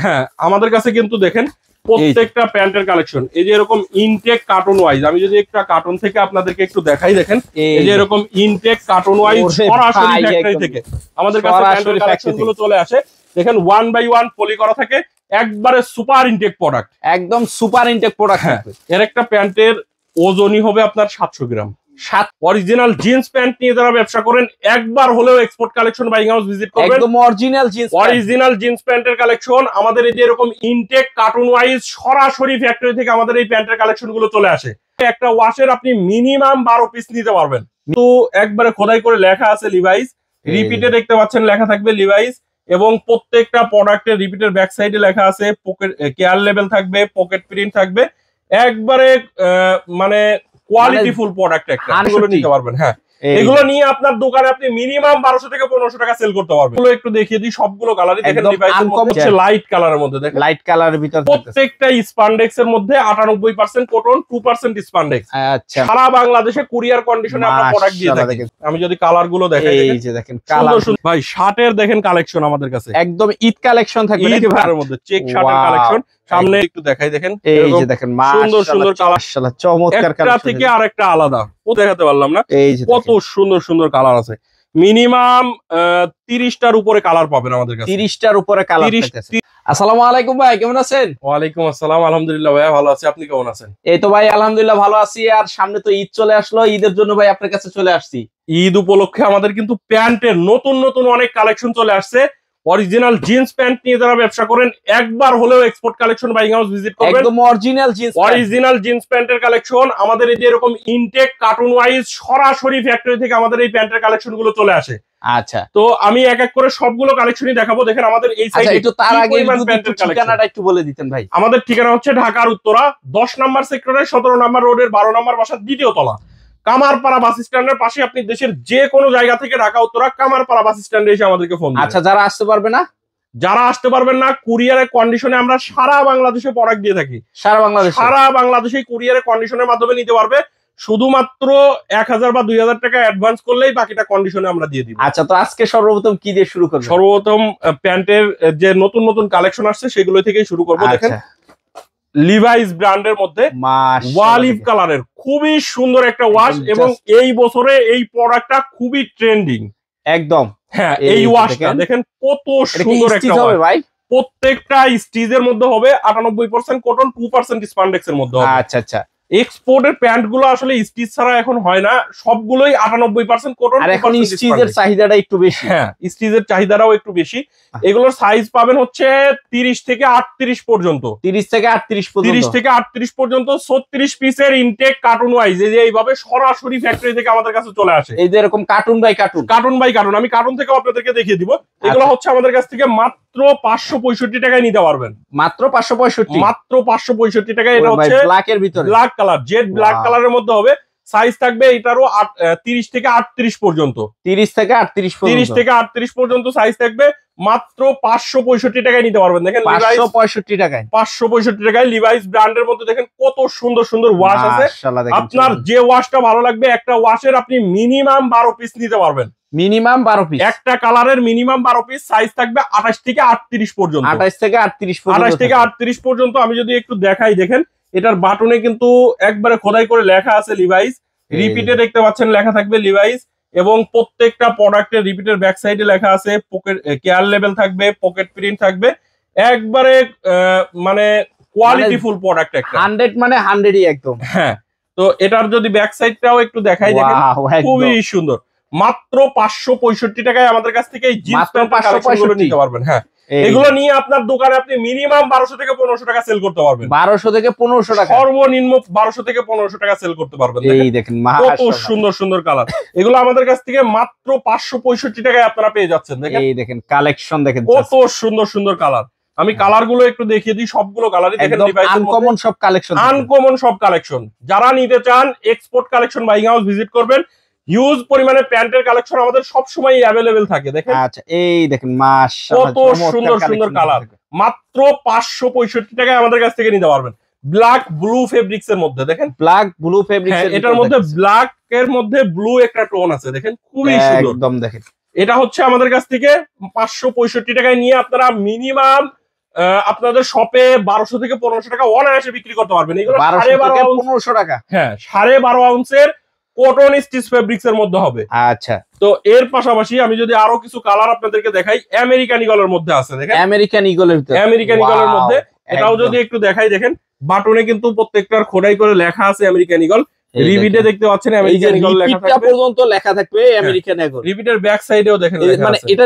হ্যাঁ, আমাদের কাছে কিন্তু দেখেন প্রত্যেকটা প্যান্টের কালেকশন এই যে এরকম ইনটেক কার্টুন ওয়াইজ, আমি যদি একটা কার্টুন থেকে আপনাদেরকে একটু দেখাই, দেখেন এই যে এরকম ইনটেক কার্টুন ওয়াইজ সরাসরি ফ্যাক্টরি থেকে আমাদের কাছে প্যান্টের কালেকশন গুলো চলে আসে। দেখেন 1 বাই 1 পলি করা থাকে, একবারে সুপার ইনটেক প্রোডাক্ট, একদম সুপার ইনটেক প্রোডাক্ট। এর একটা প্যান্টের ওজনই হবে আপনার 700 গ্রাম। অরিজিনাল জিন্স প্যান্ট নিয়ে যারা ব্যবসা করেন একবার হলেও export collection buying house visit করবেন। একদম অরিজিনাল জিন্স প্যান্টের কালেকশন আমাদের এই যে এরকম ইনটেক কার্টুন ওয়াইজ সরাসরি ফ্যাক্টরি থেকে আমাদের এই প্যান্টের কালেকশন গুলো চলে আসে। একটা ওয়াশের আপনি মিনিমাম 12 পিস নিতে পারবেন। তো একবারে খোদাই করে লেখা আছে লিভাইস, রিপিটে দেখতে পাচ্ছেন লেখা থাকবে লিভাইস, এবং প্রত্যেকটা প্রোডাক্টের রিপিটের ব্যাক সাইডে লেখা আছে পকেট কেয়ার লেভেল থাকবে, পকেট প্রিন্ট থাকবে, একবারে মানে কোয়ালিটিফুল প্রোডাক্ট একটা নিতে পারবেন। হ্যাঁ, এগুলো নিয়ে আপনার দোকানে আপনি মিনিমাম 1200 থেকে 1500 টাকা সেল করতে পারবেন। এগুলো একটু দেখিয়ে দিই, সবগুলো কালারই দেখেন ডিভাইসের মধ্যে হচ্ছে লাইট কালারের মধ্যে, দেখেন লাইট কালারের ভিতর প্রত্যেকটা স্পান্ডেক্স এর মধ্যে 98% কটন, 2% স্পান্ডেক্স। আচ্ছা, সারা বাংলাদেশে কুরিয়ার কন্ডিশনে আমরা প্রোডাক্ট দিয়ে থাকি। আমি যদি কালার গুলো দেখাই, এই যে দেখেন কালার, ভাই শার্টের দেখেন কালেকশন আমাদের কাছে একদম ঈদ কালেকশন থাকবে নাকি ভাই, এর মধ্যে চেক শার্টের কালেকশন। সামনে একটু দেখাই, দেখেন এই যে দেখেন সুন্দর সুন্দর কালার, মাশাআল্লাহ চমৎকার কালার, একটা থেকে আরেকটা আলাদা ও দেখাতে পারলাম না। এই যে কত সুন্দর সুন্দর কালার আছে, মিনিমাম 30টার উপরে কালার পাবেন আমাদের কাছে, 30টার উপরে কালার আছে। আসসালামু আলাইকুম ভাই, কেমন আছেন? ওয়ালাইকুম আসসালাম, আলহামদুলিল্লাহ ভাইয়া ভালো আছি, আপনি কেমন আছেন? এই তো ভাই আলহামদুলিল্লাহ ভালো আছি। আর সামনে তো ঈদ চলে আসলো, ঈদের জন্য ভাই আপনার কাছে চলে আসছি। ঈদ উপলক্ষে আমাদের কিন্তু প্যান্টের নতুন নতুন অনেক কালেকশন চলে আসছে। অরিজিনাল জিন্স প্যান্ট নিয়ে যারা ব্যবসা করেন একবার হলেও export collection buying house visit করবেন। একদম অরিজিনাল জিন্স প্যান্টের কালেকশন আমাদের এই যে এরকম ইনটেক কার্টুন ওয়াইজ সরাসরি ফ্যাক্টরি থেকে আমাদের এই প্যান্টের কালেকশন গুলো চলে আসে। আচ্ছা, তো আমি এক এক করে সবগুলো কালেকশনই দেখাবো। দেখেন আমাদের এই সাইডে একটু তার আগে ঠিকানাটা একটু বলে দিতেন ভাই। আমাদের ঠিকানা হচ্ছে ঢাকার উত্তরা 10 নম্বর সেক্টরের 17 নম্বর রোডের 12 নম্বর বাসার দ্বিতীয় তলা, কামারপাড়া বাস স্ট্যান্ডের পাশে। আপনি দেশের যে কোনো জায়গা থেকে ঢাকা উত্তরা কামারপাড়া বাস স্ট্যান্ডে এসে আমাদেরকে ফোন দিন। আচ্ছা, যারা আসতে পারবে না, কুরিয়ারের কন্ডিশনে আমরা সারা বাংলাদেশে প্রোডাক্ট দিয়ে থাকি। সারা বাংলাদেশে কুরিয়ারের কন্ডিশনের মাধ্যমে নিতে পারবে। শুধুমাত্র 1000 বা 2000 টাকা অ্যাডভান্স করলেই বাকিটা কন্ডিশনে আমরা দিয়ে দিব। আচ্ছা, তো আজকে সর্বপ্রথম কি দিয়ে শুরু করব? সর্বপ্রথম প্যান্টের যে নতুন নতুন কালেকশন আসছে সেগুলো থেকেই শুরু করব। দেখেন লিভাইস ব্র্যান্ডের মধ্যে ওয়ালিভ কালারের খুবই সুন্দর একটা ওয়াশ, এবং এই বছরে এই প্রোডাক্টটা খুবই ট্রেন্ডিং একদম। হ্যাঁ, এই ওয়াশটা দেখেন কত সুন্দর একটা ওয়াশ ভাই। প্রত্যেকটা স্টিচের মধ্যে হবে 98% কটন, 2% স্পান্ডেক্স এর মধ্যে হবে। আচ্ছা আচ্ছা, এক্সপোর্টের প্যান্ট গুলো আসলে স্টিচ ছাড়া এখন হয় না, সবগুলোই 98% কটন। আর এখন স্টিচের চাহিদাটা একটু বেশি। হ্যাঁ, স্টিচের চাহিদাটাও একটু বেশি। এগুলোর সাইজ পাবেন হচ্ছে 30 থেকে 38 পর্যন্ত। 30 থেকে 38 পর্যন্ত 36 পিসের ইনটেক কার্টুন ওয়াইজ এই যে এইভাবে সরাসরি ফ্যাক্টরি থেকে আমাদের কাছে চলে আসে। এই যে এরকম কার্টুন বাই কার্টুন, আমি কার্টুন থেকে আপনাদেরকে দেখিয়ে দিব। এগুলো হচ্ছে আমাদের কাছ থেকে মাত্র 565 টাকায় নিতে পারবেন। মাত্র 565 টাকায়। এটা হচ্ছে ব্ল্যাকের ভিতরে, ব্ল্যাক কালার, জেড ব্ল্যাক কালারের মধ্যে হবে। সাইজ থাকবে এটারও 30 থেকে 38 পর্যন্ত। 30 থেকে 38 পর্যন্ত সাইজ থাকবে। মাত্র 565 টাকায় নিতে পারবেন। দেখেন 565 টাকায় লিভাইস ব্র্যান্ডের মধ্যে দেখেন কত সুন্দর সুন্দর ওয়াশ আছে। আপনার যে ওয়াশটা ভালো লাগবে, একটা ওয়াশের আপনি মিনিমাম 12 পিস নিতে পারবেন। মিনিমাম 12 পিস, একটা কালারের মিনিমাম 12 পিস। সাইজ থাকবে 28 থেকে 38 পর্যন্ত। 28 থেকে 38 পর্যন্ত। আমি যদি একটু দেখাই, দেখেন এটার বাটনে কিন্তু একবারে খোদাই করে লেখা আছে লিভাইস, রিপিটে দেখতে পাচ্ছেন লেখা থাকবে লিভাইস, এবং প্রত্যেকটা প্রোডাক্টের রিপিটের ব্যাক সাইডে লেখা আছে পকেট কেয়ার লেভেল থাকবে, পকেট প্রিন্ট থাকবে, একবারে মানে কোয়ালিটিফুল প্রোডাক্ট একটা। 100 মানে 100ই একদম। হ্যাঁ, তো এটার যদি ব্যাক সাইডটাও একটু দেখাই, দেখেন খুবই সুন্দর। মাত্র 565 টাকায় আমাদের কাছ থেকে এই জিন্স প্যান্টের কালেকশনগুলো নিতে পারবেন। হ্যাঁ, এগুলো নিয়ে আপনার দোকানে আপনি মিনিমাম 1200 থেকে 1500 টাকা সেল করতে পারবেন। 1200 থেকে 1500 টাকা, সর্বনিম্ন 1200 থেকে 1500 টাকা সেল করতে পারবেন। এই দেখেন কত সুন্দর সুন্দর কালার। এগুলো আমাদের কাছ থেকে মাত্র 565 টাকায় আপনারা পেয়ে যাচ্ছেন। দেখেন এই দেখেন কালেকশন, দেখেন কত সুন্দর সুন্দর কালার। আমি কালার গুলো একটু দেখিয়ে দিই, সবগুলো কালারই দেখেন আনকমন সব কালেকশন। যারা নিতে চান export collection buying house visit করবেন। হিউজ পরিমাণে প্যান্টের কালেকশন আমাদের সব সময় अवेलेबल থাকে। দেখেন আচ্ছা, এই দেখেন মাশাআল্লাহ কত সুন্দর সুন্দর কালার। মাত্র 565 টাকায় আমাদের কাছ থেকে নিতে পারবেন। ব্ল্যাক ব্লু ফেব্রিক্স এর মধ্যে, দেখেন ব্ল্যাক ব্লু ফেব্রিক্স এর এটার মধ্যে ব্ল্যাক এর মধ্যে ব্লু একটা টোন আছে, দেখেন খুবই সুন্দর একদম। দেখেন এটা হচ্ছে আমাদের কাছ থেকে 565 টাকায় নিয়ে আপনারা মিনিমাম আপনাদের শপে 1200 থেকে 1500 টাকা অনায়াসে বিক্রি করতে পারবেন। এগুলো 1500 টাকা। হ্যাঁ, 12.5 আউন্সের কটন স্টিচ ফেব্রিক্স এর মধ্যে হবে। আচ্ছা, তো এর পাশাপাশি আমি যদি আরো কিছু কালার আপনাদেরকে দেখাই, আমেরিকান ইগলের মধ্যে আছে, দেখেন আমেরিকান ইগলের ভিতরে, আমেরিকান ইগলের মধ্যে এটাও যদি একটু দেখাই, দেখেন বাটনে কিন্তু প্রত্যেকটার খোদাই করে লেখা আছে আমেরিকান ইগল। রিবিটে দেখতে পাচ্ছেন আমেরিকান ইগল লেখা থাকবে, পর্যন্ত লেখা থাকবে আমেরিকান ইগল। রিবিটের ব্যাক সাইডেও দেখেন লেখা মানে আছে, এটা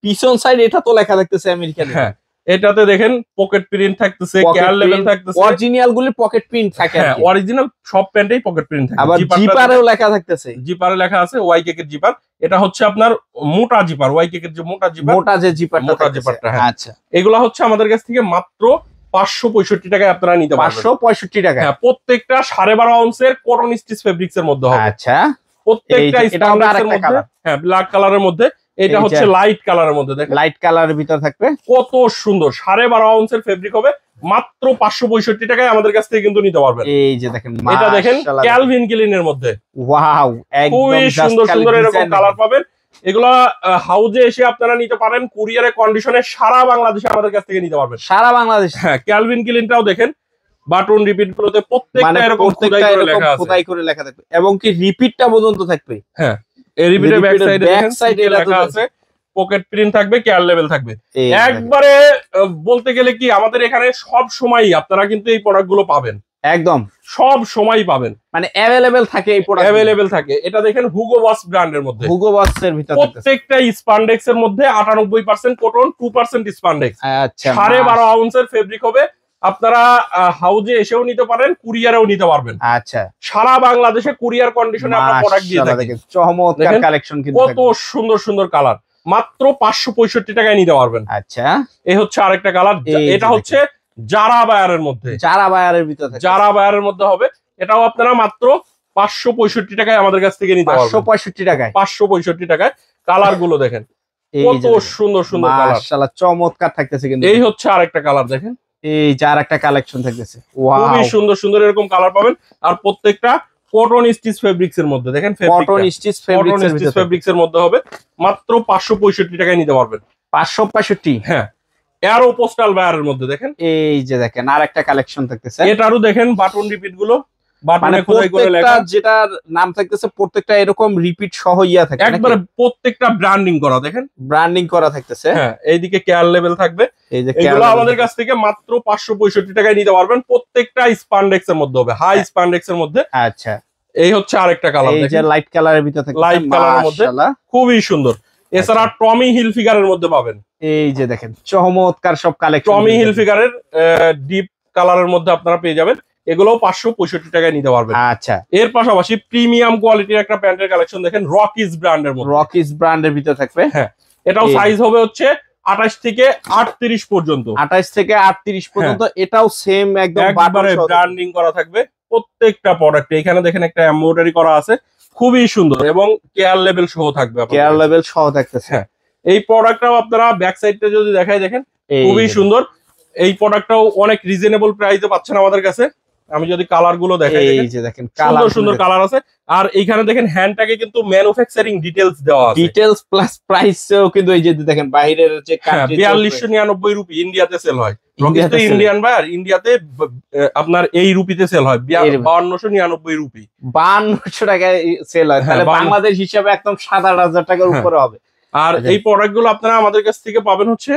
পিছন সাইড এটা তো লেখা থাকতেছে আমেরিকান। হ্যাঁ, এটাতে দেখেন পকেট প্রিন্ট থাকতেছে, কেয়ার লেভেল থাকতেছে, অরিজিনাল গুলি পকেট প্রিন্ট থাকে। হ্যাঁ, অরিজিনাল সব প্যান্টেই পকেট প্রিন্ট থাকে। আবার জিপারেও লেখা থাকতেছে, জিপারে লেখা আছে ওয়াই কেকের জিপার। এটা হচ্ছে আপনার মোটা জিপার, ওয়াই কেকের যে মোটা জিপার, মোটা যে জিপারটা। হ্যাঁ। আচ্ছা, এগুলা হচ্ছে আমাদের কাছ থেকে মাত্র 565 টাকায় আপনারা নিতে পারবেন। 565 টাকা। হ্যাঁ, প্রত্যেকটা 12.5 আউন্সের কটন স্টিচ ফেব্রিক্স এর মধ্যে হবে। আচ্ছা, প্রত্যেকটা স্প্যান্ডেক্সের মধ্যে, হ্যাঁ, ব্ল্যাক কালারের মধ্যে। এটা হচ্ছে লাইট কালারের মধ্যে, দেখেন লাইট কালারের ভিতর থাকবে, কত সুন্দর। 12.5 আউন্সের ফেব্রিক হবে, মাত্র 565 টাকায় আমাদের কাছ থেকে কিন্তু নিতে পারবেন। এই যে দেখেন, এটা দেখেন ক্যালভিন ক্লিনের মধ্যে, ওয়াও, খুবই সুন্দর সুন্দর এরকম কালার পাবেন। এগুলা হাউজে এসে আপনারা নিতে পারেন, কুরিয়ারে কন্ডিশনে সারা বাংলাদেশে আমাদের কাছ থেকে নিতে পারবেন, সারা বাংলাদেশ। হ্যাঁ, ক্যালভিন ক্লিনটাও দেখেন বাটন রিপিট গুলোতে প্রত্যেকটা এরকম খোদাই করে লেখা থাকবে, এবং কি রিপিটটা পর্যন্ত থাকবে। হ্যাঁ, এই রিপিটের ব্যাক সাইডে লেখা আছে, পকেট প্রিন্ট থাকবে, কেয়ার লেভেল থাকবে। একবারে বলতে গেলে কি, আমাদের এখানে সব সময় আপনারা কিন্তু এই প্রোডাক্ট গুলো পাবেন, একদম সব সময় পাবেন, মানে অ্যাভেলেবেল থাকে এই প্রোডাক্ট, অ্যাভেলেবেল থাকে। এটা দেখেন হুগো বস ব্র্যান্ডের মধ্যে, হুগো বস এর ভিতর প্রত্যেকটা স্পান্ডেক্স এর মধ্যে 98% কটন, 2% স্পান্ডেক্স। আচ্ছা, 12.5 আউন্সের ফেব্রিক হবে। আপনারা হাউজে এসেও নিতে পারেন, কুরিয়ারেও নিতে পারবেন। আচ্ছা, সারা বাংলাদেশে কুরিয়ার কন্ডিশনে আমরা প্রোডাক্ট দিয়ে থাকি। চমৎকার কালেকশন কিন্তু, কত সুন্দর সুন্দর কালার, মাত্র 565 টাকায় নিতে পারবেন। আচ্ছা, এই হচ্ছে আরেকটা কালার, এটা হচ্ছে জারা বায়ারের মধ্যে, জারা বায়ারের ভিতর, জারা বায়ারের মধ্যে হবে। এটাও আপনারা মাত্র 565 টাকায় আমাদের কাছ থেকে নিতে পারবেন। 565 টাকায়, 565 টাকায়। কালার গুলো দেখেন কত সুন্দর সুন্দর কালার, মাশাআল্লাহ চমৎকার থাকতেছে কিন্তু। এই হচ্ছে আরেকটা কালার, দেখেন এই যে আরেকটা কালেকশন থাকতেছে, খুবই সুন্দর সুন্দর এরকম কালার পাবেন। আর প্রত্যেকটা কটন স্টিচ ফেব্রিক্স এর মধ্যে, দেখেন কটন স্টিচ ফেব্রিক্স এর মধ্যে হবে, মাত্র 565 টাকায় নিতে পারবেন। 565, হ্যাঁ। এরো পোস্টাল বায়ারের মধ্যে দেখেন, এই যে দেখেন আরেকটা কালেকশন থাকতেছে। এটারও দেখেন বাটন রিপিট গুলো, বাটনে খোদাই করে লেখা, যেটার নাম থাকতেছে প্রত্যেকটা এরকম রিপিট সহ ইয়া থাকে, একবারে প্রত্যেকটা ব্র্যান্ডিং করা, দেখেন ব্র্যান্ডিং করা থাকতেছে। হ্যাঁ, এইদিকে কেয়ার লেভেল থাকবে। এই যে এগুলো আমাদের কাছ থেকে মাত্র 565 টাকায় নিতে পারবেন। প্রত্যেকটা স্পান্ডেক্স এর মধ্যে হবে, হাই স্পান্ডেক্স এর মধ্যে। আচ্ছা, এই হচ্ছে আরেকটা কালার, এই যে লাইট কালারের ভিতর থাকতেছে, লাইট কালারের মধ্যে খুবই সুন্দর। এছাড়া টমি হিল ফিগারের মধ্যে পাবেন, এই যে দেখেন চমৎকার সব কালেকশন। টমি হিল ফিগারের ডিপ কালারের মধ্যে আপনারা পেয়ে যাবেন। এগুলোও 565 টাকায় নিতে পারবেন। আচ্ছা, এর পাশাপাশি প্রিমিয়াম কোয়ালিটির একটা প্যান্টের কালেকশন দেখেন, রকিস ব্র্যান্ডের মধ্যে, রকিস ব্র্যান্ডের ভিতর থাকবে। হ্যাঁ, এটাও সাইজ হবে হচ্ছে 28 থেকে 38 পর্যন্ত, 28 থেকে 38 পর্যন্ত। এটাও সেম একদম ব্র্যান্ডিং করা থাকবে প্রত্যেকটা প্রোডাক্টে। এখানে দেখেন একটা এমব্রয়ডারি করা আছে, খুবই সুন্দর, এবং কেয়ার লেভেল সহ থাকবে, কেয়ার লেভেল সহ থাকতেছে। হ্যাঁ, এই প্রোডাক্টটাও আপনারা ব্যাক সাইডটা যদি দেখাই, দেখেন খুবই সুন্দর। এই প্রোডাক্টটাও অনেক রিজনেবল প্রাইসে পাচ্ছেন আমাদের কাছে। আমি যদি কালার গুলো দেখাই, এই যে দেখেন সুন্দর সুন্দর কালার আছে। আর এইখানে দেখেন হ্যান্ডটাকে কিন্তু ম্যানুফ্যাকচারিং ডিটেইলস দেওয়া আছে, ডিটেইলস প্লাস প্রাইসও কিন্তু এই যে দেখেন বাইরের যে 4299 রুপি ইন্ডিয়াতে সেল হয়। ইন্ডিয়ান বায়ার, ইন্ডিয়াতে আপনার এই রুপিতে সেল হয় 5299 রুপি, 5200 টাকায় সেল হয়। তাহলে বাংলাদেশ হিসাবে একদম 7000 টাকার উপরে হবে। আর এই প্রোডাক্ট গুলো আপনারা আমাদের কাছ থেকে পাবেন হচ্ছে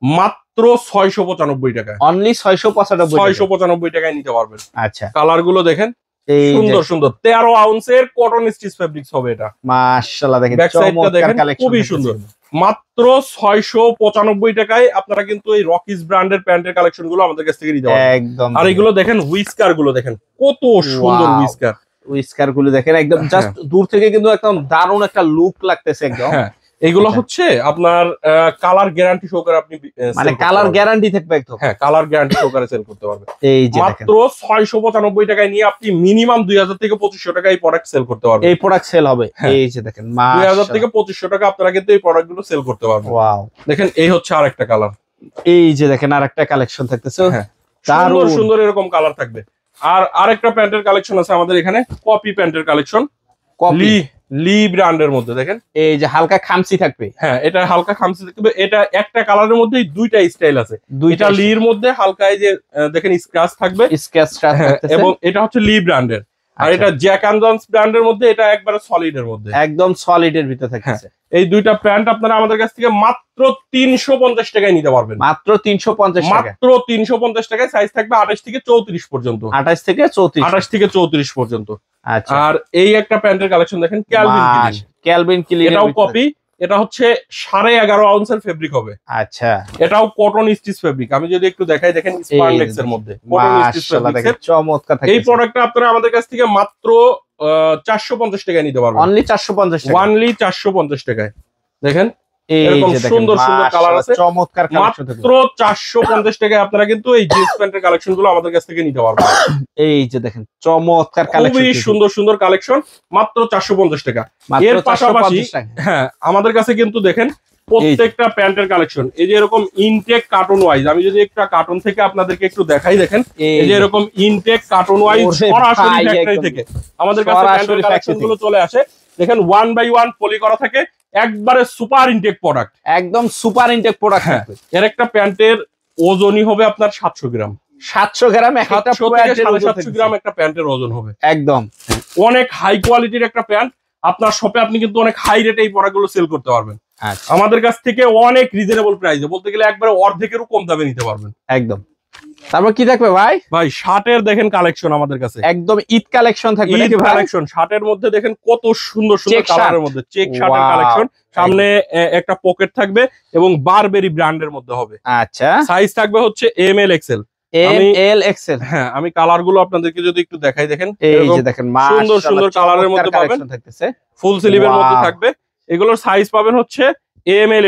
মাত্র 695 টাকায়, অনলি 695 টাকায় নিতে পারবেন। আচ্ছা, কালার গুলো দেখেন সুন্দর সুন্দর, 13 আউন্সের কটন স্টিচ ফেব্রিক্স হবে এটা। মাশাআল্লাহ, দেখেন ব্যাক সাইডটা দেখেন খুবই সুন্দর। মাত্র 695 টাকায় আপনারা কিন্তু এই রকিস ব্র্যান্ডের প্যান্টের কালেকশন গুলো আমাদের কাছ থেকে নিতে পারবেন একদম। আর এগুলো দেখেন হুইস্কার গুলো দেখেন কত সুন্দর হুইস্কার, হুইস্কার গুলো দেখেন একদম জাস্ট দূর থেকে কিন্তু একদম দারুণ একটা লুক লাগতেছে একদম। হ্যাঁ, এগুলো হচ্ছে আপনার কালার গ্যারান্টি সহকারে আপনি মানে কালার গ্যারান্টি থাকবে একদম। হ্যাঁ, কালার গ্যারান্টি সহকারে সেল করতে পারবেন। এই যে মাত্র 695 টাকায় নিয়ে আপনি মিনিমাম 2000 থেকে 2500 টাকা এই প্রোডাক্ট সেল করতে পারবেন। এই প্রোডাক্ট সেল হবে। এই যে দেখেন 2000 থেকে 2500 টাকা আপনারা কিন্তু এই প্রোডাক্ট গুলো সেল করতে পারবেন। ওয়াও, দেখেন এই হচ্ছে আরেকটা কালার। এই যে দেখেন আরেকটা কালেকশন থাকতেছে, সুন্দর সুন্দর এরকম কালার থাকবে। আর আরেকটা প্যান্টের কালেকশন আছে আমাদের এখানে, কপি প্যান্টের কালেকশন, লি ব্র্যান্ডের মধ্যে দেখেন, এই যে হালকা খামসি থাকবে। হ্যাঁ এটা হালকা খামসি থাকবে। এটা একটা কালারের মধ্যেই দুইটা স্টাইল আছে। এটা লির মধ্যে হালকা এই যে দেখেন স্ক্র্যাচ থাকবে, এবং এটা হচ্ছে লি ব্র্যান্ডের। আর এটা জ্যাক এন্ড জনস ব্র্যান্ডের মধ্যে, এটা একবারে সলিড এর মধ্যে, একদম সলিড এর ভিতর থাকছে। এই দুইটা প্যান্ট আপনারা আমাদের কাছ থেকে মাত্র 350 টাকায় নিতে পারবেন। মাত্র 350 টাকা, মাত্র 350 টাকায়। সাইজ থাকবে 28 থেকে 34 পর্যন্ত। 28 থেকে 34, 28 থেকে 34 পর্যন্ত। আচ্ছা। আর এই একটা প্যান্টের কালেকশন দেখেন, ক্যালভিন ক্লিন, এটাও কপি। এটা হচ্ছে 11.5 আউন্সের ফেব্রিক হবে। আচ্ছা, এটাও কটন স্টিচ ফেব্রিক। আমি যদি একটু দেখাই, দেখেন স্পান্ডেক্স এর মধ্যে কটন স্টিচ ফেব্রিক। চমৎকার থাকছে। এই প্রোডাক্টটা আপনারা আমাদের কাছ থেকে মাত্র 450 টাকায় নিতে পারবেন। অনলি 450 টাকা, অনলি 450 টাকায়। দেখেন এই এরকম যে সুন্দর সুন্দর কালার আছে, চমৎকার কালেকশন। মাত্র 450 টাকায় আপনারা কিন্তু এই জিন্স প্যান্টের কালেকশন গুলো আমাদের কাছ থেকে নিতে পারবেন। এই যে দেখেন চমৎকার কালেকশন, খুবই সুন্দর সুন্দর কালেকশন, মাত্র 450 টাকা। এর পাশাপাশি হ্যাঁ আমাদের কাছে কিন্তু দেখেন প্রত্যেকটা প্যান্টের কালেকশন, এই যে এরকম ইনটেক কার্টুন ওয়াইজ, আমি যদি একটা কার্টুন থেকে আপনাদেরকে একটু দেখাই, দেখেন এই যে এরকম ইনটেক কার্টুন ওয়াইজ সরাসরি ফ্যাক্টরি থেকে আমাদের কাছে প্যান্টের কালেকশন গুলো চলে আসে। দেখেন 1 বাই 1 পলি করা থাকে, একবারে সুপার ইনটেক প্রোডাক্ট, একদম সুপার ইনটেক প্রোডাক্ট। এর একটা প্যান্টের ওজনই হবে আপনার 700 গ্রাম। 700 গ্রাম, একটা 700 গ্রাম একটা প্যান্টের ওজন হবে। একদম অনেক হাই কোয়ালিটির একটা প্যান্ট। আপনার শপে আপনি কিন্তু অনেক হাই রেটে এই প্রোডাক্টগুলো সেল করতে পারবেন। আচ্ছা, আমাদের কাছ থেকে অনেক রিজনেবল প্রাইসে, বলতে গেলে একবারে অর্ধেকেরও কম দামে নিতে পারবেন। একদম। তারপর কি থাকবে ভাই? ভাই শার্টের দেখেন কালেকশন আমাদের কাছে, একদম ঈদ কালেকশন থাকবে নাকি ঈদ ভাই? কালেকশন শার্টের মধ্যে দেখেন কত সুন্দর সুন্দর কালারের মধ্যে চেক শার্টের কালেকশন। সামনে একটা পকেট থাকবে এবং বারবেরি ব্র্যান্ডের মধ্যে হবে। আচ্ছা, সাইজ থাকবে হচ্ছে এম এল এক্সেল। হ্যাঁ আমি কালার গুলো আপনাদেরকে যদি একটু দেখাই, দেখেন এই যে দেখেন সুন্দর সুন্দর কালারের মধ্যে পাবেন, ফুল স্লিভের মধ্যে থাকবে। এগুলোর সাইজ পাবেন হচ্ছে এম এল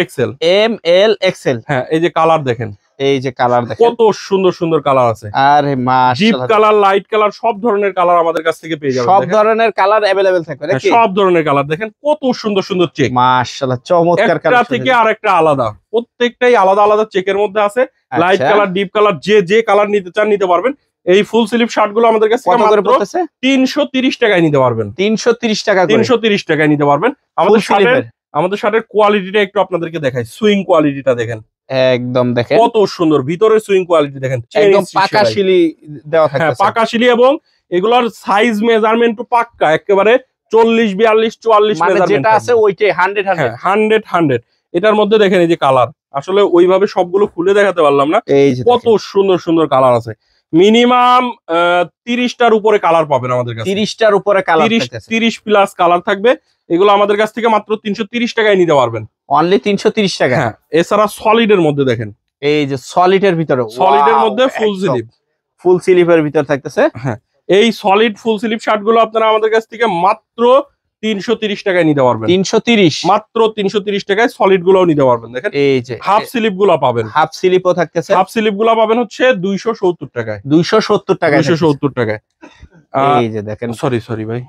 এক্সেল। হ্যাঁ এই যে কালার দেখেন, এই যে কালার দেখেন কত সুন্দর সুন্দর কালার আছে। আরে ডিপ মাশাআল্লাহ, কালার, লাইট কালার, সব ধরনের কালার আমাদের কাছ থেকে পেয়ে যাবেন। সব ধরনের কালার अवेलेबल থাকবে নাকি? সব ধরনের কালার দেখেন, কত সুন্দর সুন্দর চেক। মাশাআল্লাহ চমৎকার কালার, একটা থেকে আরেকটা আলাদা, প্রত্যেকটাই আলাদা আলাদা চেকের মধ্যে আছে। লাইট কালার, ডিপ কালার, যে কালার নিতে চান নিতে পারবেন। এই ফুল স্লিভ শার্ট গুলো আমাদের কাছে কত করে পড়তেছে? 330 টাকায় নিতে পারবেন। 330 টাকা করে, 330 টাকায় নিতে পারবেন। আমাদের শার্টের কোয়ালিটিটা একটু আপনাদেরকে দেখাই, সুইং কোয়ালিটিটা দেখেন, একদম দেখেন কত সুন্দর। ভিতরের সুইং কোয়ালিটি দেখেন, একদম পাকা শিলি দেওয়া থাকছে। হ্যাঁ পাকা শিলি, এবং এগুলোর সাইজ মেজারমেন্ট পাক্কা, একেবারে 40 42 44 মানে মেজারমেন্ট যেটা আছে ওইটাই 100 এটার মধ্যে দেখেন এই যে কালার, আসলে ওইভাবে সবগুলো খুলে দেখাতে পারলাম না, এই যে কত সুন্দর সুন্দর কালার আছে। মিনিমাম 30টার উপরে কালার পাবেন আমাদের কাছে। 30টার উপরে কালার থাকছে, 30 প্লাস কালার থাকবে। এগুলো আমাদের কাছ থেকে মাত্র 330 টাকায় নিতে পারবেন। অনলি 330 টাকা। হ্যাঁ এছাড়া সলিডের মধ্যে দেখেন, এই যে সলিডের ভিতরে, সলিডের মধ্যে ফুল স্লিভের ভিতর থাকতেছে। হ্যাঁ এই সলিড ফুল স্লিভ শার্ট গুলো আপনারা আমাদের কাছ থেকে মাত্র 330 টাকায় নিতে পারবেন। 330, মাত্র 330 টাকায় সলিড গুলোও নিতে পারবেন। দেখেন এই যে হাফ স্লিভ গুলো পাবেন, হাফ স্লিপও থাকতেছে। হাফ স্লিভ গুলো পাবেন হচ্ছে 270 টাকায়, 270 টাকায়, 270 টাকায়। এই যে দেখেন, সরি ভাই,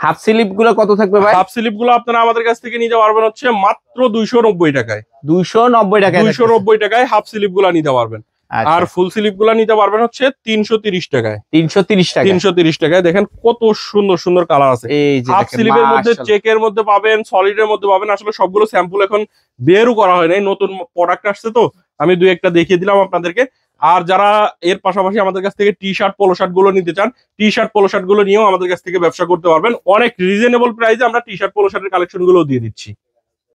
হাফ স্লিপ গুলো কত থাকবে ভাই? হাফ স্লিভ গুলো আপনারা আমাদের কাছ থেকে নিতে পারবেন হচ্ছে মাত্র 290 টাকায়। 290 টাকায়, 290 টাকায় হাফ স্লিভ গুলা নিতে পারবেন। আর ফুল স্লিভ গুলা নিতে পারবেন হচ্ছে 330 টাকায়। 330 টাকা, 330 টাকায়। দেখেন কত সুন্দর সুন্দর কালার আছে। এই যে হাফ স্লিভের মধ্যে, চেকের মধ্যে পাবেন, সলিডের মধ্যে পাবেন। আসলে সবগুলো স্যাম্পল এখন বেরও করা হয় নাই, নতুন প্রোডাক্ট আসছে তো আমি দুই একটা দেখিয়ে দিলাম আপনাদেরকে। আর যারা এর পাশাপাশি আমাদের কাছ থেকে টি শার্ট, পোলো শার্ট গুলো নিতে চান, টি শার্ট, পোলো শার্ট গুলো নিয়েও আমাদের কাছ থেকে ব্যবসা করতে পারবেন। অনেক রিজনেবল প্রাইসে আমরা টি শার্ট, পোলো শার্টের কালেকশন গুলো দিয়ে দিচ্ছি।